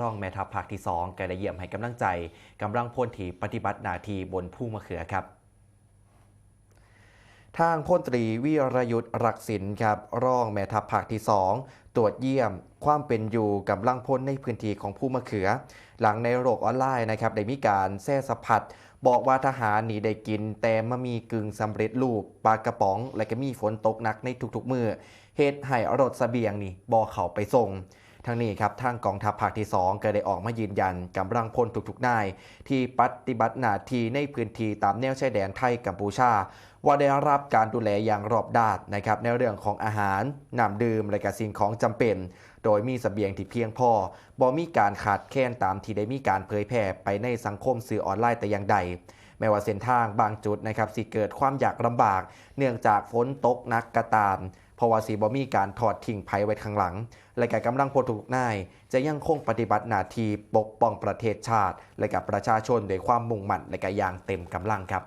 ร่องแม่ทัพภาคที่2ก็ได้เยี่ยมให้กำลังใจกำลังพลที่ปฏิบัติหน้าที่บนภูมะเขือครับทางพลตรีวิรยุทธ์รักษิณครับร่องแม่ทัพภาคที่2ตรวจเยี่ยมความเป็นอยู่กำลังพลในพื้นที่ของภูมะเขือหลังในโลกออนไลน์นะครับได้มีการแซ่สะพัดบอกว่าทหารนี่ได้กินแต่มะมีกึ่งสำเร็จรูปปลากระป๋องและก็มีฝนตกหนักในทุกๆมื้อเหตุให้รถเสบียงนี่บ่เข้าไปส่งทั้งนี้ครับทางกองทัพภาคที่2ก็ได้ออกมายืนยันกำลังพลทุกๆนายที่ปฏิบัติหน้าที่ในพื้นที่ตามแนวชายแดนไทยกัมพูชาว่าได้รับการดูแลอย่างรอบด้านนะครับในเรื่องของอาหารน้ำดื่มและก็สิ่งของจำเป็นโดยมีเสบียงที่เพียงพอบ่มีการขาดแคลนตามที่ได้มีการเผยแพร่ไปในสังคมสื่อออนไลน์แต่อย่างใดแม้ว่าเส้นทางบางจุดนะครับสิเกิดความยากลำบากเนื่องจากฝนตกหนักกระตามเพราะว่าสิบ่มีการถอดทิ้งภัยไว้ข้างหลังและก็กำลังพลทุกนายจะยังคงปฏิบัติหน้าที่ปกป้องประเทศชาติและกับประชาชนด้วยความมุ่งมั่นและก็อย่างเต็มกำลังครับ